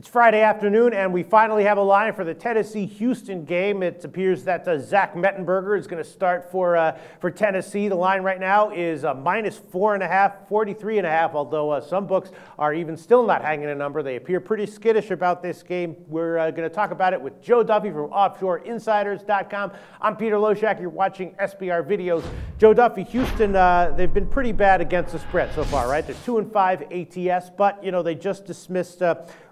It's Friday afternoon, and we finally have a line for the Tennessee-Houston game. It appears that Zach Mettenberger is going to start for Tennessee. The line right now is -4.5, 43.5, although some books are even still not hanging a number. They appear pretty skittish about this game. We're going to talk about it with Joe Duffy from OffshoreInsiders.com. I'm Peter Loshak. You're watching SBR Videos. Joe Duffy, Houston, they've been pretty bad against the spread so far, right? They're 2-5 ATS, but, you know, they just dismissed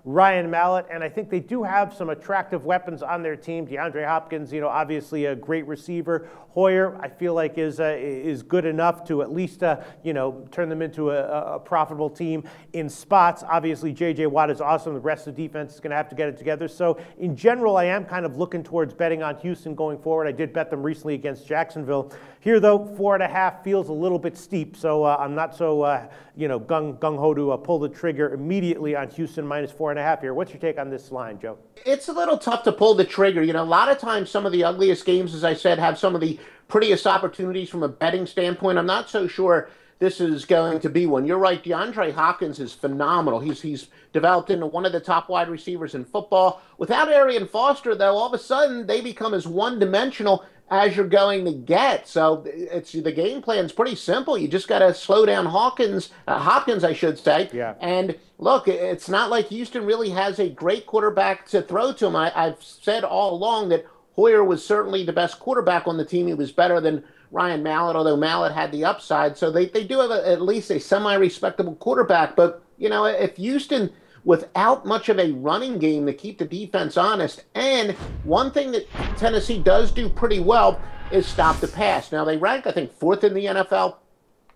Ryan Mallett, and I think they do have some attractive weapons on their team. DeAndre Hopkins, you know, obviously a great receiver. Hoyer, I feel like is good enough to at least, you know, turn them into a profitable team in spots. Obviously, J.J. Watt is awesome. The rest of the defense is going to have to get it together. So, in general, I am kind of looking towards betting on Houston going forward. I did bet them recently against Jacksonville. Here, though, 4.5 feels a little bit steep, so I'm not so, you know, gung-ho to pull the trigger immediately on Houston -4.5 here. What's your take on this line, Joe? It's a little tough to pull the trigger. You know, a lot of times some of the ugliest games, as I said, have some of the prettiest opportunities from a betting standpoint. I'm not so sure this is going to be one. You're right, DeAndre Hopkins is phenomenal. He's developed into one of the top wide receivers in football. Without Arian Foster, though, all of a sudden they become as one-dimensional as you're going to get. So the game plan's pretty simple. You just got to slow down Hopkins, I should say. Yeah. And look, it's not like Houston really has a great quarterback to throw to him. I've said all along that Hoyer was certainly the best quarterback on the team. He was better than Ryan Mallett, although Mallett had the upside. So they do have at least a semi-respectable quarterback. But, you know, if Houston, without much of a running game to keep the defense honest, and one thing that Tennessee does do pretty well is stop the pass. Now, they rank, I think, 4th in the NFL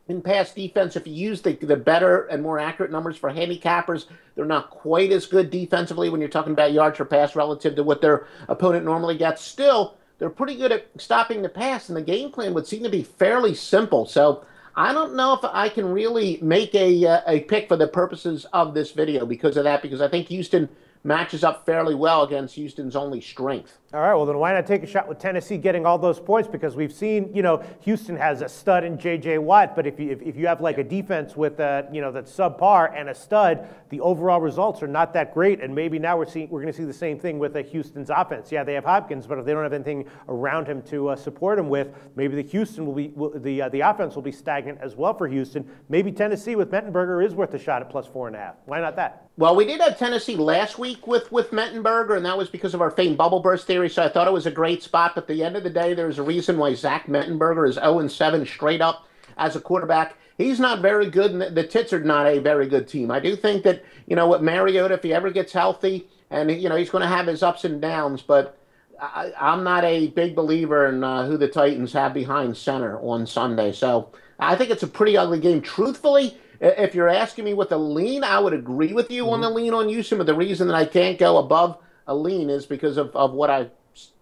in pass defense. If you use the better and more accurate numbers for handicappers, they're not quite as good defensively when you're talking about yards per pass relative to what their opponent normally gets. Still, they're pretty good at stopping the pass, and the game plan would seem to be fairly simple. So I don't know if I can really make a pick for the purposes of this video because of that, because I think Houston matches up fairly well against Houston's only strength. All right, well, then why not take a shot with Tennessee getting all those points? Because we've seen, you know, Houston has a stud in J.J. Watt, but if you have like a defense with, you know, that's subpar and a stud, the overall results are not that great. And maybe now we're going to see the same thing with Houston's offense. Yeah, they have Hopkins, but if they don't have anything around him to support him with, maybe the offense will be stagnant as well for Houston. Maybe Tennessee with Mettenberger is worth a shot at +4.5. Why not that? Well, we did have Tennessee last week with Mettenberger, and that was because of our famed bubble burst theory, so I thought it was a great spot. But at the end of the day, there's a reason why Zach Mettenberger is 0-7 straight up as a quarterback. He's not very good, and the Tits are not a very good team. I do think that, you know, with Mariota, if he ever gets healthy, and, you know, he's going to have his ups and downs, but I'm not a big believer in who the Titans have behind center on Sunday. So I think it's a pretty ugly game. Truthfully, if you're asking me with a lean, I would agree with you on the lean on Houston, but the reason that I can't go above a lean is because of what I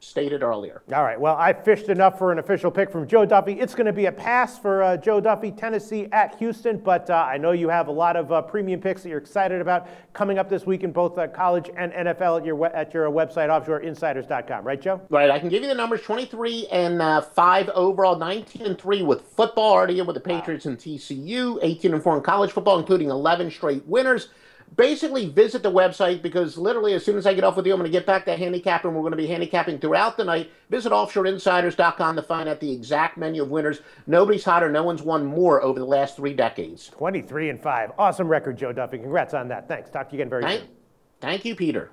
stated earlier. All right, well, I fished enough for an official pick from Joe Duffy. It's going to be a pass for Joe Duffy, Tennessee at Houston, but I know you have a lot of premium picks that you're excited about coming up this week in both college and NFL at your website, OffshoreInsiders.com. Right, Joe? Right, I can give you the numbers: 23-5 overall, 19-3 with football, already in with the Patriots and TCU, 18-4 in college football, including 11 straight winners. Basically, visit the website, because literally as soon as I get off with you, I'm going to get back to handicapping, and we're going to be handicapping throughout the night. Visit OffshoreInsiders.com to find out the exact menu of winners. Nobody's hotter. No one's won more over the last 3 decades. 23-5. Awesome record, Joe Duffy. Congrats on that. Thanks. Talk to you again very soon. Thank you, Peter.